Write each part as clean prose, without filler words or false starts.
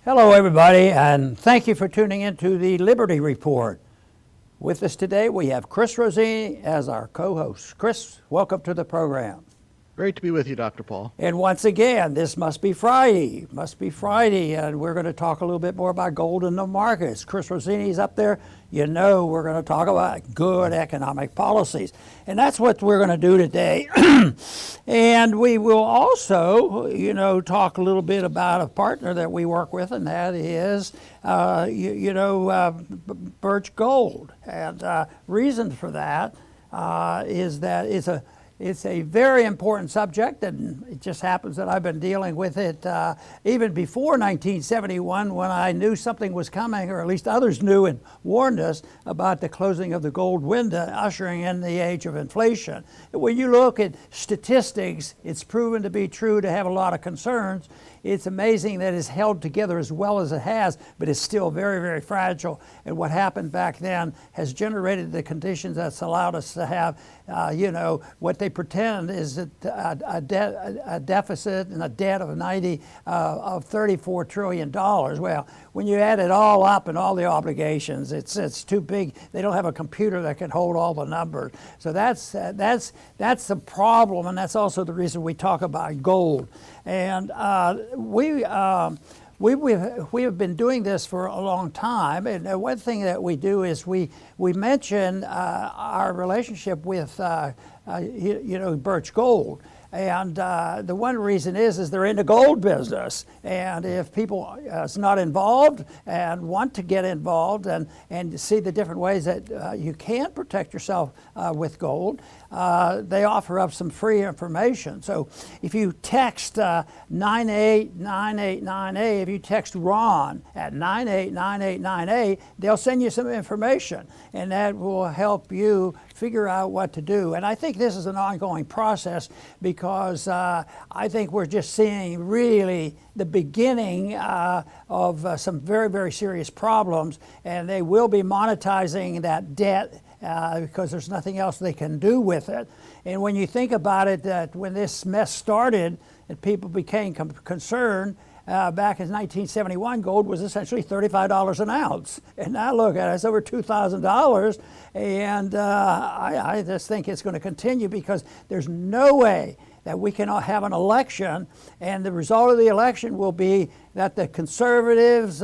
Hello, everybody, and thank you for tuning into the Liberty Report. With us today, we have Chris Rossini as our co-host. Chris, welcome to the program. Great to be with you, Dr. Paul. And once again, this must be Friday. And we're going to talk a little bit more about gold in the markets. Chris Rossini's up there. You know we're going to talk about good economic policies. And that's what we're going to do today. And we will also, talk a little bit about a partner that we work with, and that is, Birch Gold. And reason for that is that it's a very important subject, and it just happens that I've been dealing with it even before 1971, when I knew something was coming, or at least others knew and warned us about the closing of the gold window, ushering in the age of inflation. When you look at statistics, it's proven to be true to have a lot of concerns. It's amazing that it's held together as well as it has, but it's still very, very fragile. And what happened back then has generated the conditions that's allowed us to have, what they pretend is a deficit and a debt of $34 trillion. Well, when you add it all up and all the obligations, it's too big. They don't have a computer that can hold all the numbers. So that's the problem, and that's also the reason we talk about gold. And we have been doing this for a long time, and one thing that we do is we mention our relationship with Birch Gold. And the one reason is they're in the gold business, and if people are not involved and want to get involved and see the different ways that you can protect yourself with gold, they offer up some free information. So if you text 989898, if you text Ron at 989898, they'll send you some information, and that will help you figure out what to do. And I think this is an ongoing process, because I think we're just seeing really the beginning of some very, very serious problems, and they will be monetizing that debt because there's nothing else they can do with it. And when you think about it, that when this mess started and people became concerned, back in 1971, gold was essentially $35 an ounce. And now look at it, it's over $2,000. And I just think it's going to continue, because there's no way that we can have an election, and the result of the election will be that the conservatives,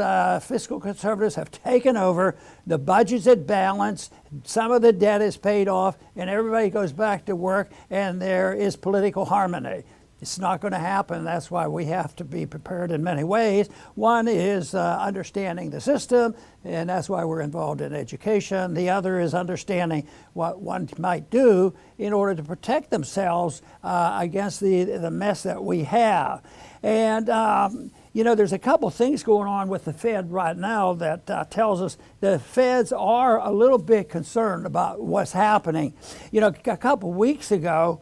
fiscal conservatives, have taken over, the budget's at balance, some of the debt is paid off, and everybody goes back to work, and there is political harmony. It's not going to happen. That's why we have to be prepared in many ways. One is understanding the system, and that's why we're involved in education. The other is understanding what one might do in order to protect themselves against the mess that we have. And there's a couple things going on with the Fed right now that tells us the Feds are a little bit concerned about what's happening. A couple weeks ago,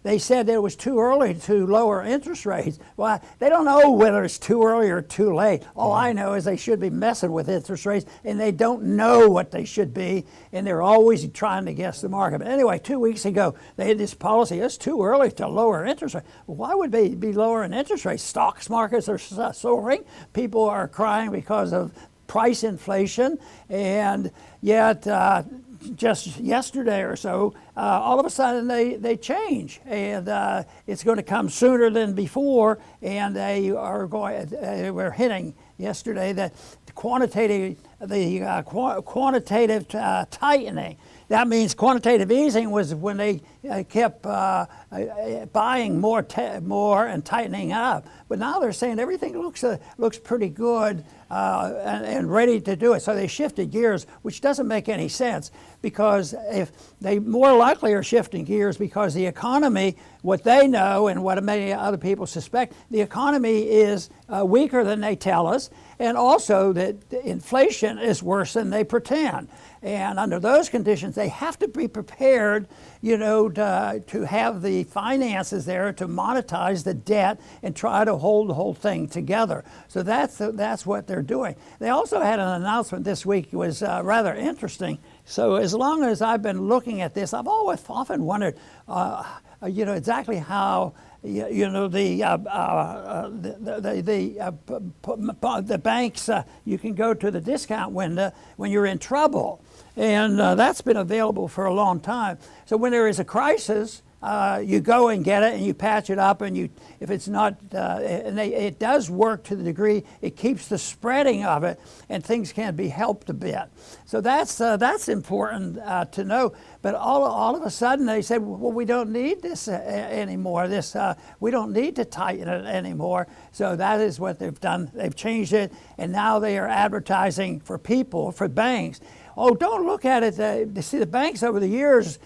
they said that it was too early to lower interest rates. Well, they don't know whether it's too early or too late. All I know is they should be messing with interest rates, and they don't know what they should be, and they're always trying to guess the market. But anyway, 2 weeks ago, they had this policy, it's too early to lower interest rates. Well, why would they be lowering interest rates? Stocks markets are soaring. People are crying because of price inflation, and yet just yesterday or so, all of a sudden they change, and it's going to come sooner than before, and they were hinting yesterday that quantitative tightening. That means quantitative easing was when they kept buying more and tightening up. But now they're saying everything looks pretty good and ready to do it. So they shifted gears, which doesn't make any sense, because if they more likely are shifting gears because the economy, what they know and what many other people suspect, the economy is weaker than they tell us, and also that inflation is worse than they pretend. And under those conditions, they have to be prepared, to have the finances there to monetize the debt and try to hold the whole thing together. So that's what they're doing. They also had an announcement this week. It was rather interesting. So as long as I've been looking at this, I've often wondered, exactly how you know, the banks, you can go to the discount window when you're in trouble. And that's been available for a long time. So when there is a crisis, you go and get it and you patch it up, and if it's not, it does work to the degree it keeps the spreading of it, and things can be helped a bit. So that's important to know. But all of a sudden they said, well, we don't need this anymore. We don't need to tighten it anymore. So that is what they've done. They've changed it, and now they are advertising for people, for banks. Oh, don't look at it. See, the banks over the years,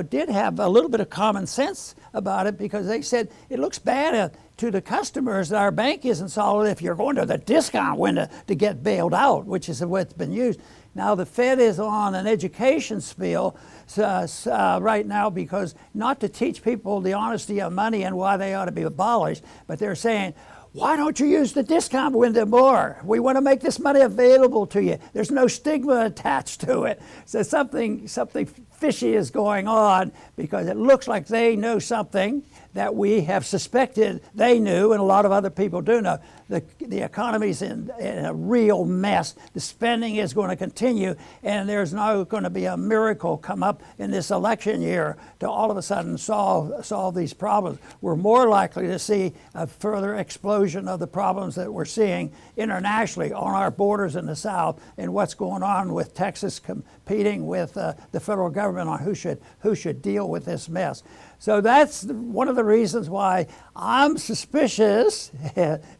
did have a little bit of common sense about it, because they said it looks bad to the customers that our bank isn't solid if you're going to the discount window to get bailed out, which is what's been used. Now the Fed is on an education spiel right now, because not to teach people the honesty of money and why they ought to be abolished, but they're saying, why don't you use the discount window more? We want to make this money available to you. There's no stigma attached to it. So something fishy is going on, because it looks like they know something that we have suspected they knew, and a lot of other people do know. The economy's in a real mess. The spending is going to continue, and there's not going to be a miracle come up in this election year to all of a sudden solve these problems. We're more likely to see a further explosion of the problems that we're seeing internationally on our borders in the South, and what's going on with Texas competing with the federal government on who should deal with this mess. So that's one of the reasons why I'm suspicious,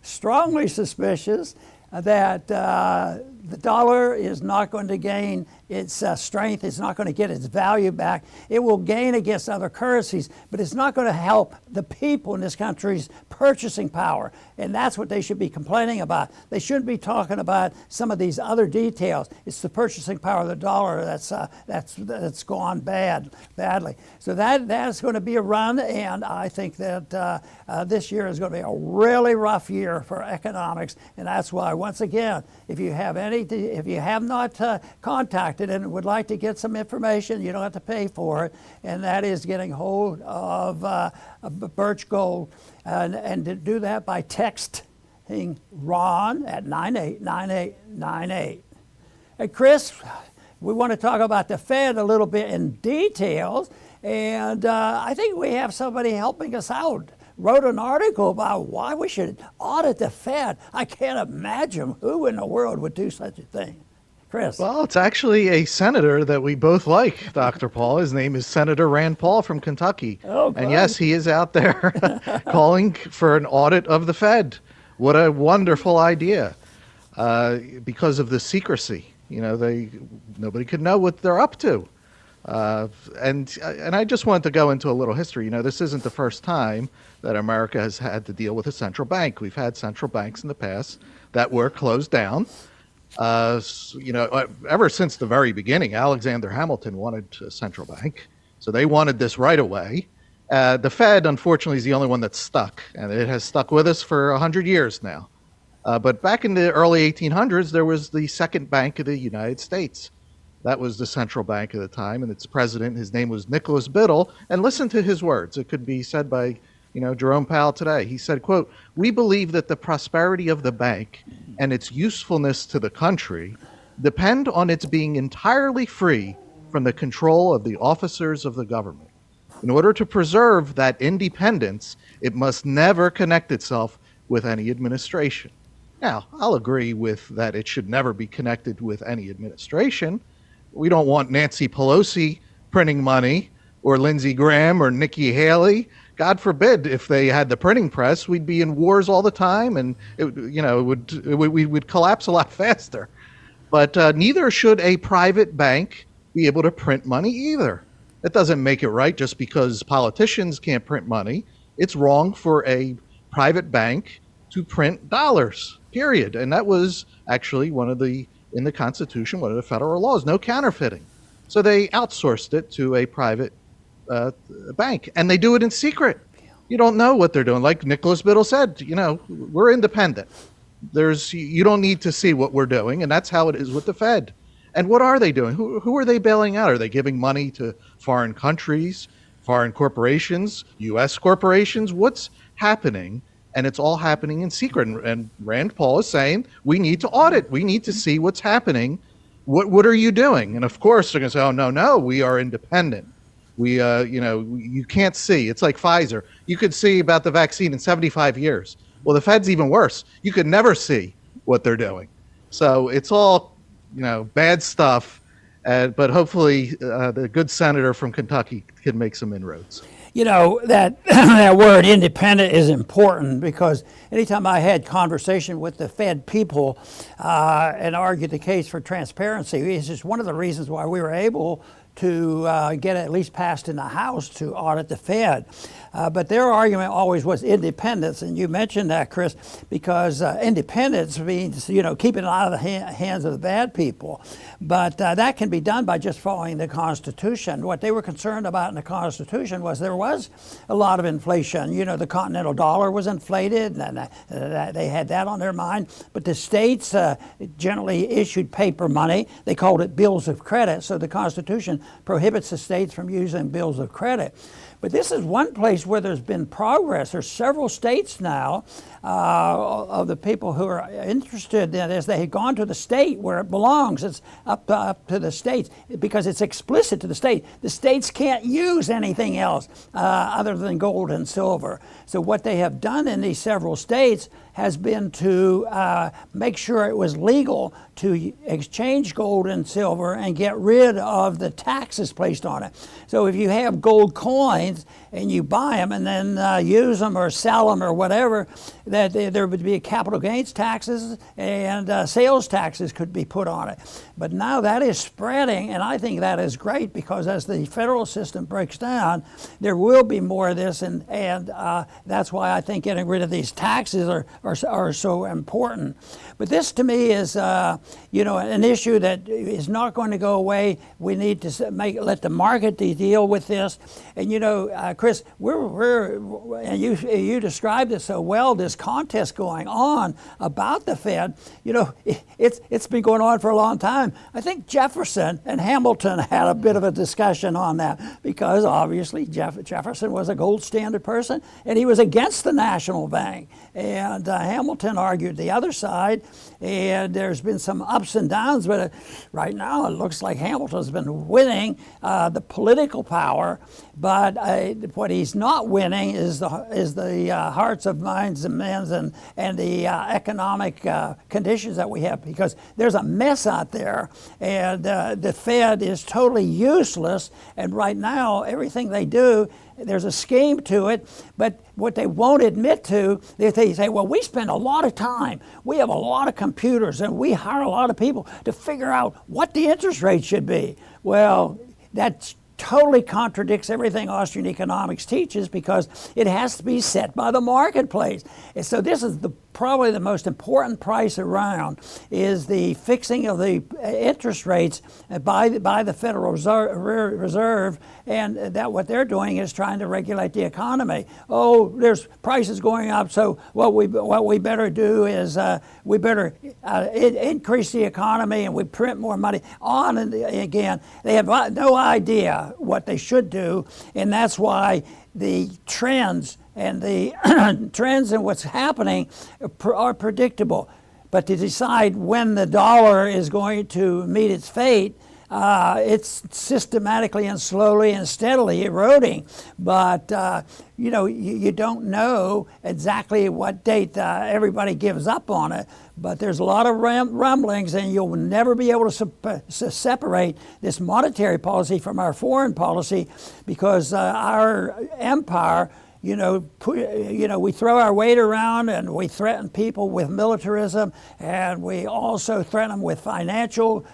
strongly suspicious, that the dollar is not going to gain its strength. It's not going to get its value back. It will gain against other currencies, but it's not going to help the people in this country's purchasing power. And that's what they should be complaining about. They shouldn't be talking about some of these other details. It's the purchasing power of the dollar that's gone badly. So that's going to be a run, and I think that this year is going to be a really rough year for economics. And that's why, once again, if you have not contacted and would like to get some information, you don't have to pay for it, and that is getting hold of Birch Gold, and to do that by texting Ron at 989898. And Chris, we want to talk about the Fed a little bit in details, and I think we have somebody helping us out. Wrote an article about why we should audit the Fed. I can't imagine who in the world would do such a thing. Chris. Well, it's actually a senator that we both like, Dr. Paul. His name is Senator Rand Paul from Kentucky. Oh, and yes, he is out there calling for an audit of the Fed. What a wonderful idea. Because of the secrecy. Nobody could know what they're up to. And I just wanted to go into a little history. This isn't the first time that America has had to deal with a central bank. We've had central banks in the past that were closed down. Ever since the very beginning, Alexander Hamilton wanted a central bank. So they wanted this right away. The Fed, unfortunately, is the only one that's stuck, and it has stuck with us for 100 years now. But back in the early 1800s, there was the Second Bank of the United States. That was the central bank at the time, and its president, his name was Nicholas Biddle. And listen to his words. It could be said by, Jerome Powell today. He said, quote, "We believe that the prosperity of the bank and its usefulness to the country depend on its being entirely free from the control of the officers of the government. In order to preserve that independence, it must never connect itself with any administration." Now, I'll agree with that it should never be connected with any administration. We don't want Nancy Pelosi printing money, or Lindsey Graham or Nikki Haley. God forbid, if they had the printing press, we'd be in wars all the time, and we would collapse a lot faster. But neither should a private bank be able to print money either. That doesn't make it right just because politicians can't print money. It's wrong for a private bank to print dollars, period. And that was actually in the Constitution, one of the federal laws, no counterfeiting. So they outsourced it to a private bank, and they do it in secret. You don't know what they're doing. Like Nicholas Biddle said, we're independent. You don't need to see what we're doing, and that's how it is with the Fed. And what are they doing? Who are they bailing out? Are they giving money to foreign countries? foreign corporations, U.S. corporations. What's happening? And it's all happening in secret. And Rand Paul is saying, we need to audit. We need to see what's happening. What are you doing? And of course, they're going to say, oh, no, we are independent. You can't see. It's like Pfizer. You could see about the vaccine in 75 years. Well, the Fed's even worse. You could never see what they're doing. So it's all, bad stuff. But hopefully the good senator from Kentucky can make some inroads. That that word independent is important, because anytime I had conversation with the Fed people and argued the case for transparency, it's just one of the reasons why we were able to get at least passed in the House to audit the Fed. But their argument always was independence, and you mentioned that, Chris, because independence means, keeping it out of the hands of the bad people. But that can be done by just following the Constitution. What they were concerned about in the Constitution was there was a lot of inflation. The continental dollar was inflated, and they had that on their mind. But the states generally issued paper money. They called it bills of credit. So the Constitution prohibits the states from using bills of credit. But this is one place where there's been progress. There's several states now of the people who are interested in this. They had gone to the state where it belongs. It's up to the states, because it's explicit to the state. The states can't use anything else other than gold and silver. So what they have done in these several states has been to make sure it was legal to exchange gold and silver and get rid of the taxes placed on it. So if you have gold coins and you buy them and then use them or sell them or whatever, that there would be capital gains taxes and sales taxes could be put on it. But now that is spreading, and I think that is great, because as the federal system breaks down, there will be more of this, and that's why I think getting rid of these taxes are so important. But this, to me, is an issue that is not going to go away. We need to let the market deal with this. And Chris, and you described it so well. This contest going on about the Fed, it's been going on for a long time. I think Jefferson and Hamilton had a bit of a discussion on that, because obviously Jefferson was a gold standard person, and he was against the national bank. And Hamilton argued the other side, and there's been some ups and downs, but right now it looks like Hamilton's been winning the political power, but what he's not winning is the hearts of minds and men's and the economic conditions that we have, because there's a mess out there, and the Fed is totally useless, and right now everything they do, there's a scheme to it, but what they won't admit to, they say, well, we spend a lot of time, we have a lot of computers, and we hire a lot of people to figure out what the interest rate should be. Well, that's totally contradicts everything Austrian economics teaches, because it has to be set by the marketplace. And so this is probably the most important price around, is the fixing of the interest rates by the Federal Reserve, and that what they're doing is trying to regulate the economy. Oh, there's prices going up, so what we better do is we better increase the economy, and we print more money. On and again, they have no idea what they should do, and that's why the trends and the trends and what's happening are predictable. But to decide when the dollar is going to meet its fate, it's systematically and slowly and steadily eroding. But you don't know exactly what date everybody gives up on it. But there's a lot of rumblings, and you'll never be able to separate this monetary policy from our foreign policy, because our empire, we throw our weight around, and we threaten people with militarism, and we also threaten them with financial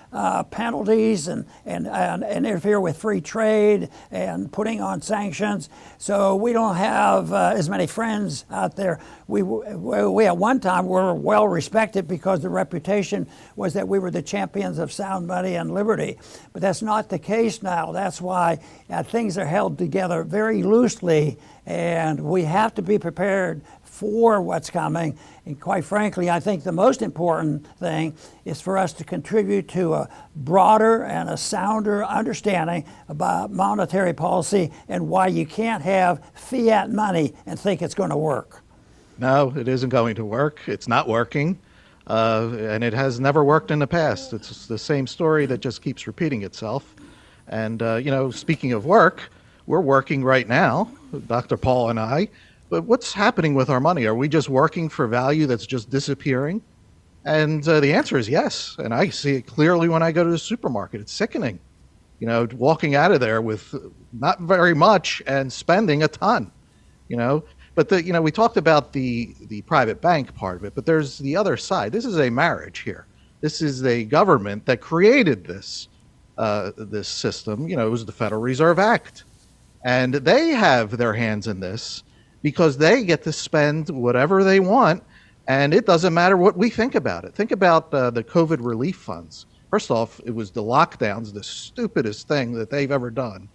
penalties and interfere with free trade and putting on sanctions. So we don't have as many friends out there. We at one time were well respected because the reputation was that we were the champions of sound money and liberty. But that's not the case now. That's why things are held together very loosely, and we have to be prepared for what's coming. And quite frankly, I think the most important thing is for us to contribute to a broader and a sounder understanding about monetary policy and why you can't have fiat money and think it's going to work. No, it isn't going to work. It's not working. And it has never worked in the past. It's the same story that just keeps repeating itself. And, speaking of work, we're working right now, Dr. Paul and I. But what's happening with our money? Are we just working for value that's just disappearing? And the answer is yes. And I see it clearly when I go to the supermarket. It's sickening, walking out of there with not very much and spending a ton, But we talked about the private bank part of it, but there's the other side. This is a marriage here. This is a government that created this system. It was the Federal Reserve Act, and they have their hands in this because they get to spend whatever they want, and it doesn't matter what we think about it. Think about the COVID relief funds. First off, it was the lockdowns, the stupidest thing that they've ever done.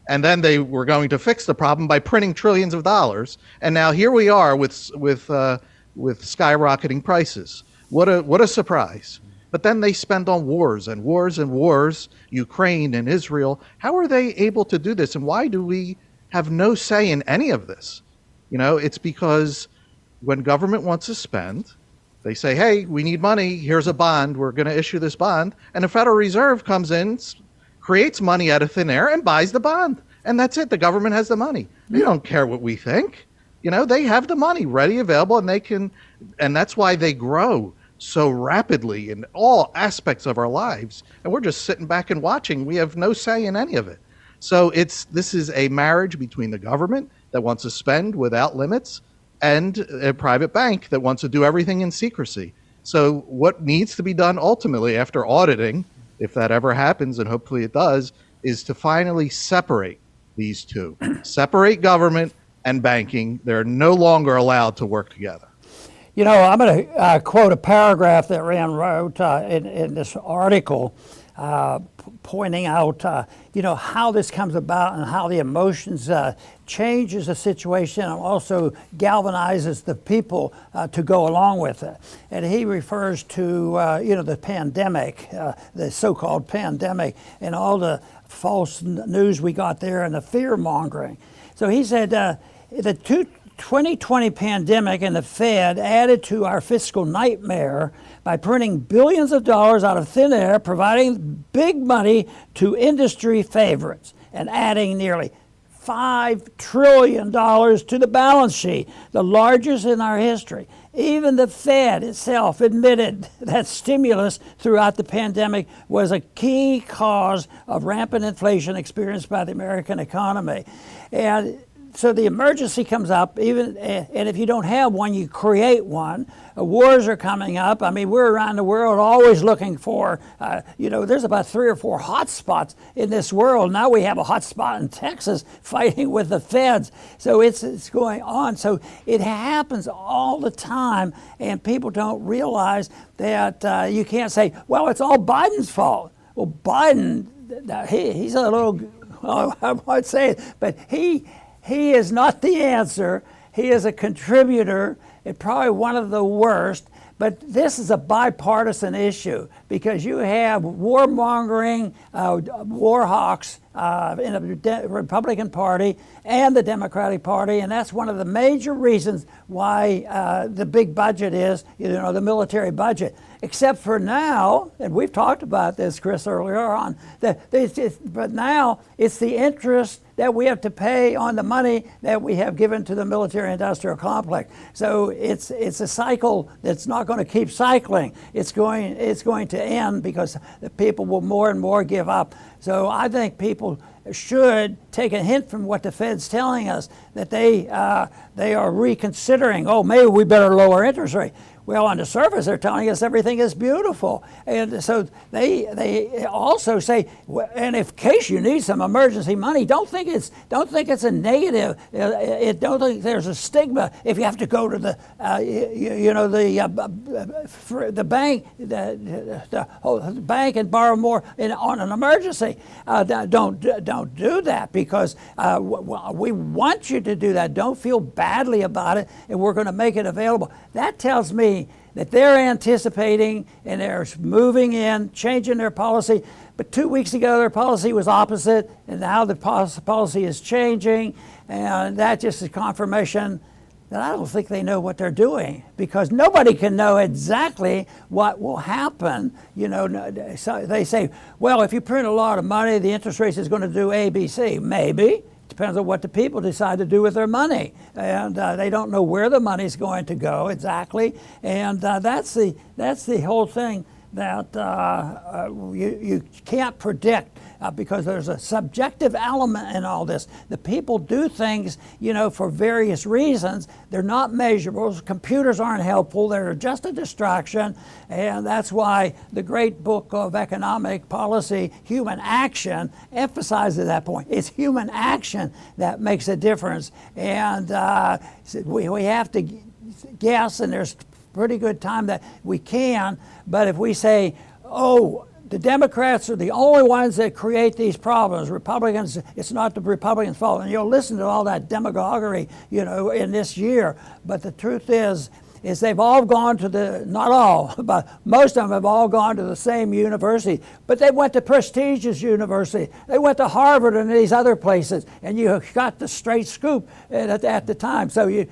And then they were going to fix the problem by printing trillions of dollars. And now here we are with skyrocketing prices. What a surprise. But then they spend on wars and wars and wars, Ukraine and Israel. How are they able to do this? And why do we have no say in any of this? It's because when government wants to spend, they say, hey, we need money. Here's a bond. We're going to issue this bond. And the Federal Reserve comes in, creates money out of thin air and buys the bond. And that's it. The government has the money. They don't care what we think. They have the money ready, available, and that's why they grow so rapidly in all aspects of our lives. And we're just sitting back and watching. We have no say in any of it. So this is a marriage between the government that wants to spend without limits and a private bank that wants to do everything in secrecy. So what needs to be done ultimately after auditing, if that ever happens, and hopefully it does, is to finally separate these two. Separate government and banking. They're no longer allowed to work together. I'm going to quote a paragraph that Rand wrote in this article pointing out, how this comes about and how the emotions changes the situation and also galvanizes the people to go along with it. And he refers to, the pandemic, the so-called pandemic, and all the false news we got there and the fear-mongering. So he said the 2020 pandemic and the Fed added to our fiscal nightmare by printing billions of dollars out of thin air, providing big money to industry favorites, and adding nearly $5 trillion to the balance sheet, the largest in our history. Even the Fed itself admitted that stimulus throughout the pandemic was a key cause of rampant inflation experienced by the American economy. And so the emergency comes up, and if you don't have one, you create one. Wars are coming up. We're around the world always looking for, there's about 3 or 4 hot spots in this world. Now we have a hot spot in Texas fighting with the feds. So it's going on. So it happens all the time, and people don't realize that you can't say, well, it's all Biden's fault. Well, Biden, he's a little, I might say it, but he is not the answer. He is a contributor, and probably one of the worst. But this is a bipartisan issue because you have warmongering, war hawks in the Republican Party and the Democratic Party, and that's one of the major reasons why the big budget is, the military budget. Except for now, and we've talked about this, Chris, earlier on, but now it's the interest that we have to pay on the money that we have given to the military-industrial complex. So it's a cycle that's not going to keep cycling. It's going to end because the people will more and more give up. So I think people should take a hint from what the Fed's telling us, that they are reconsidering, maybe we better lower interest rate. Well, on the surface, they're telling us everything is beautiful, and so they also say, and in case you need some emergency money, don't think it's a negative. Don't think there's a stigma if you have to go to the the bank, the bank and borrow more on an emergency. Don't do that, because we want you to do that. Don't feel badly about it, and we're going to make it available. That tells me that they're anticipating and they're moving in, changing their policy. But 2 weeks ago, their policy was opposite, and now the policy is changing, and that just is confirmation that I don't think they know what they're doing, because nobody can know exactly what will happen. So they say, well, if you print a lot of money, the interest rate is going to do A, B, C. Maybe. Depends on what the people decide to do with their money, and they don't know where the money is going to go exactly, and that's the whole thing that you can't predict, because there's a subjective element in all this. The people do things, for various reasons. They're not measurable. Computers aren't helpful. They're just a distraction, and that's why the great book of economic policy, Human Action, emphasizes that point. It's human action that makes a difference, and we have to guess, and there's pretty good time that we can, but if we say, oh, the Democrats are the only ones that create these problems, Republicans, it's not the Republicans' fault, and you'll listen to all that demagoguery, in this year, but the truth is they've all gone to not all, but most of them have all gone to the same university, but they went to prestigious university. They went to Harvard and these other places, and you got the straight scoop at the time. So you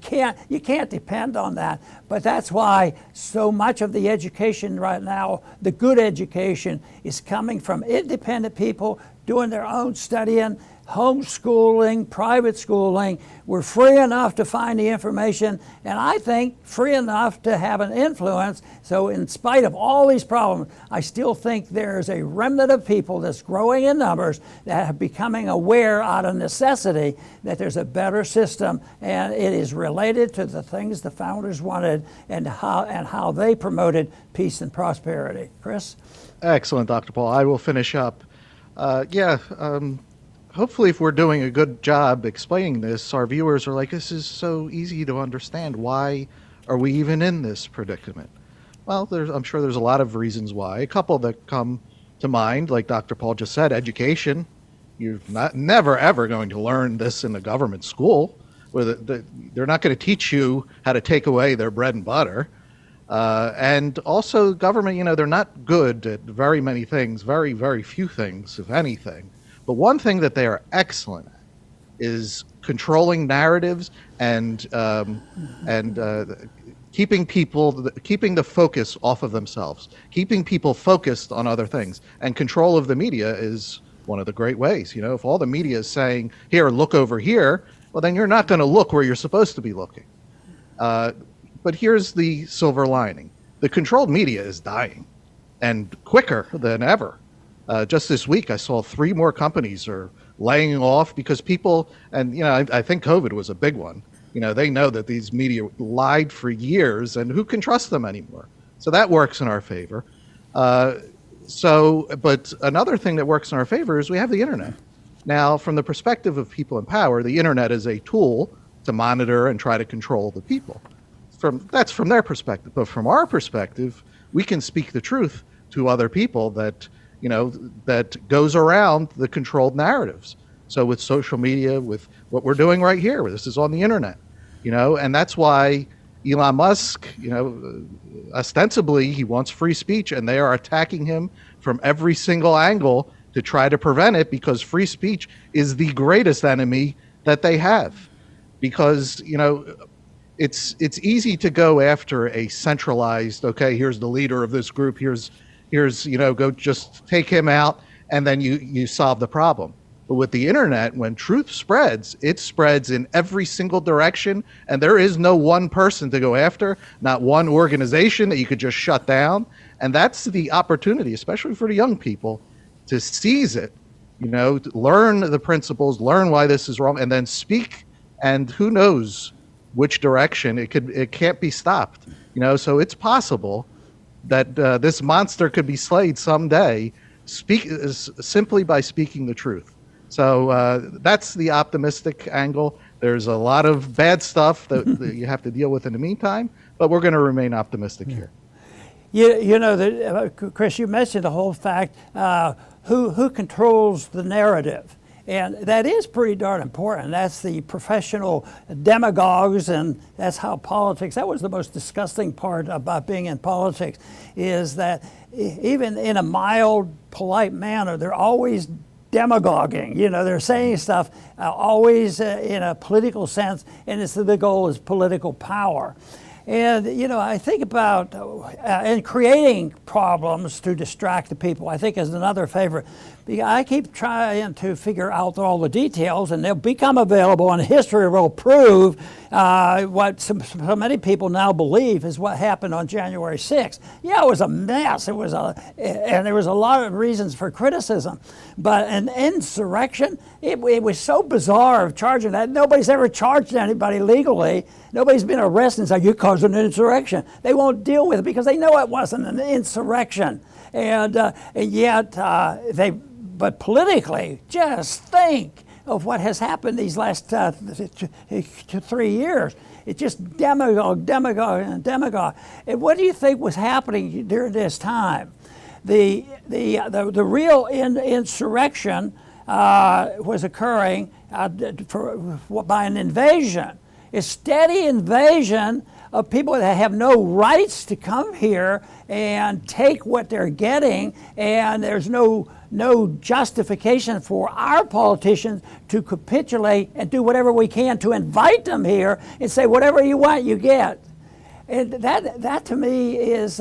can't depend on that. But that's why so much of the education right now, the good education, is coming from independent people doing their own studying, homeschooling, private schooling. We're free enough to find the information, and I think free enough to have an influence. So in spite of all these problems, I still think there's a remnant of people that's growing in numbers that are becoming aware out of necessity that there's a better system, and it is related to the things the founders wanted and how they promoted peace and prosperity. Chris? Excellent, Dr. Paul. I will finish up. Hopefully, if we're doing a good job explaining this, our viewers are like, this is so easy to understand. Why are we even in this predicament? Well, I'm sure there's a lot of reasons why. A couple that come to mind, like Dr. Paul just said, education. You're never, ever going to learn this in the government school. Where they're not going to teach you how to take away their bread and butter. And also government, they're not good at very many things, very, very few things, if anything. But one thing that they are excellent at is controlling narratives and keeping the focus off of themselves, keeping people focused on other things. And control of the media is one of the great ways. If all the media is saying, here, look over here, well, then you're not going to look where you're supposed to be looking. But here's the silver lining. The controlled media is dying, and quicker than ever. Just this week, I saw 3 more companies are laying off because people, and I think COVID was a big one. They know that these media lied for years, and who can trust them anymore? So that works in our favor. But another thing that works in our favor is we have the internet. Now, from the perspective of people in power, the internet is a tool to monitor and try to control the people. That's from their perspective. But from our perspective, we can speak the truth to other people that goes around the controlled narratives. So with social media, with what we're doing right here, this is on the internet, and that's why Elon Musk, ostensibly he wants free speech, and they are attacking him from every single angle to try to prevent it, because free speech is the greatest enemy that they have. Because, it's easy to go after a centralized, okay, here's the leader of this group, here's go just take him out, and then you solve the problem. But with the internet, when truth spreads, it spreads in every single direction, and there is no one person to go after, not one organization that you could just shut down. And that's the opportunity, especially for the young people, to seize it, learn the principles, learn why this is wrong, and then speak. And who knows which direction. It can't be stopped. So it's possible that this monster could be slayed someday, simply by speaking the truth. So that's the optimistic angle. There's a lot of bad stuff that you have to deal with in the meantime, but we're going to remain optimistic here. Chris, you mentioned the whole fact who controls the narrative. And that is pretty darn important. That's the professional demagogues, and that's how politics, that was the most disgusting part about being in politics, is that even in a mild, polite manner, they're always demagoguing. They're saying stuff always in a political sense, and the goal is political power. And, I think about and creating problems to distract the people, I think is another favorite. I keep trying to figure out all the details, and they'll become available, and history will prove what so many people now believe is what happened on January 6th. Yeah, it was a mess. And there was a lot of reasons for criticism. But an insurrection, it was so bizarre of charging that. Nobody's ever charged anybody legally. Nobody's been arrested and said, you caused an insurrection. They won't deal with it because they know it wasn't an insurrection. And yet but politically, just think of what has happened these last 3 years. It's just demagogue. And what do you think was happening during this time? The real insurrection was occurring by an invasion. A steady invasion of people that have no rights to come here and take what they're getting, and there's no justification for our politicians to capitulate and do whatever we can to invite them here and say whatever you want you get. And that to me is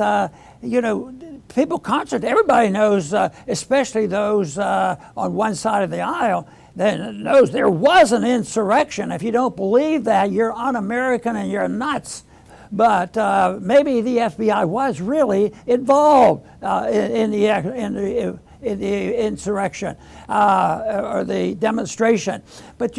people concentrate. Everybody knows, especially those on one side of the aisle, that knows there was an insurrection. If you don't believe that, you're un-American and you're nuts. But maybe the FBI was really involved in the insurrection or the demonstration. But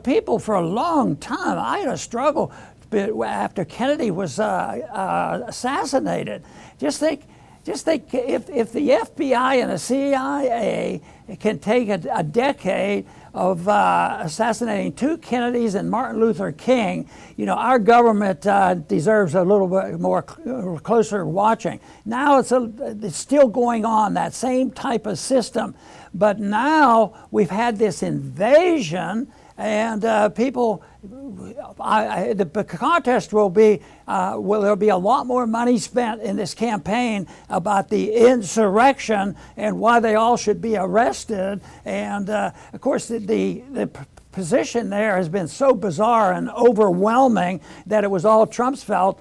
people for a long time, I had a struggle after Kennedy was assassinated. Just think if the FBI and the CIA can take a decade of assassinating 2 Kennedys and Martin Luther King, our government deserves a little bit more closer watching. Now it's still going on, that same type of system, but now we've had this invasion, and people. The contest will be, there'll be a lot more money spent in this campaign about the insurrection and why they all should be arrested. And of course, the position there has been so bizarre and overwhelming that it was all Trump's fault,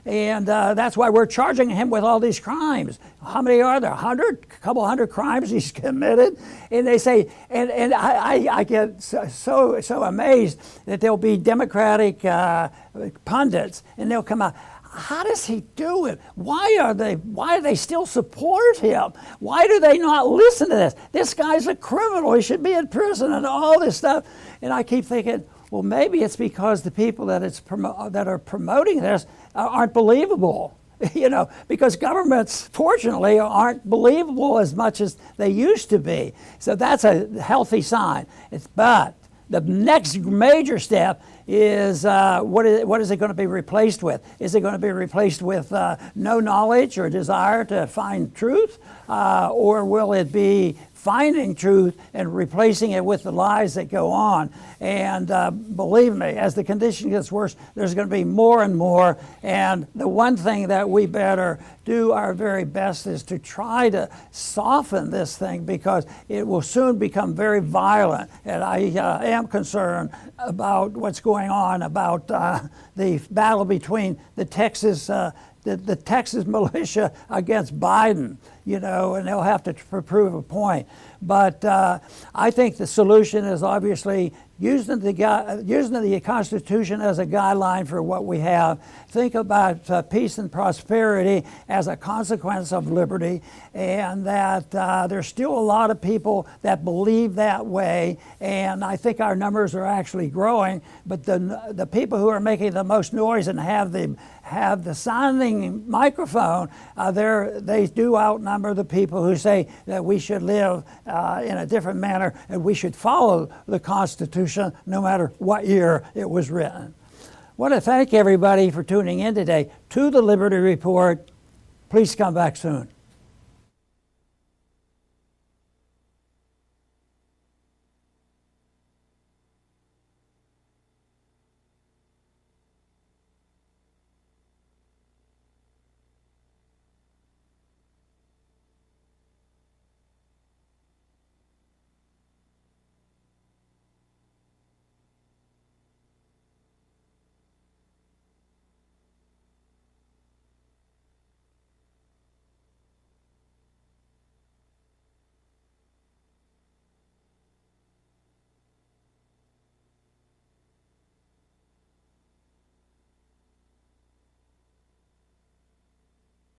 and that's why we're charging him with all these crimes. How many are there? 100? A couple hundred crimes he's committed? And they say, and I get so amazed that there'll be Democratic pundits, and they'll come out, how does he do it? Why do they still support him? Why do they not listen to this? This guy's a criminal. He should be in prison and all this stuff. And I keep thinking, well, maybe it's because the people that are promoting this aren't believable. Because governments, fortunately, aren't believable as much as they used to be. So that's a healthy sign. But the next major step is what is it going to be replaced with? Is it going to be replaced with no knowledge or desire to find truth? Or will it be finding truth and replacing it with the lies that go on? And believe me, as the condition gets worse, there's going to be more and more. And the one thing that we better do our very best is to try to soften this thing, because it will soon become very violent. And I am concerned about what's going on, about the battle between the Texas militia against Biden. you know, and they'll have to prove a point. But I think the solution is obviously using the Constitution as a guideline for what we have. Think about peace and prosperity as a consequence of liberty, and that there's still a lot of people that believe that way, and I think our numbers are actually growing, but the people who are making the most noise and have the sounding microphone, they do outnumber the people who say that we should live in a different manner and we should follow the Constitution no matter what year it was written. I want to thank everybody for tuning in today to the Liberty Report. Please come back soon.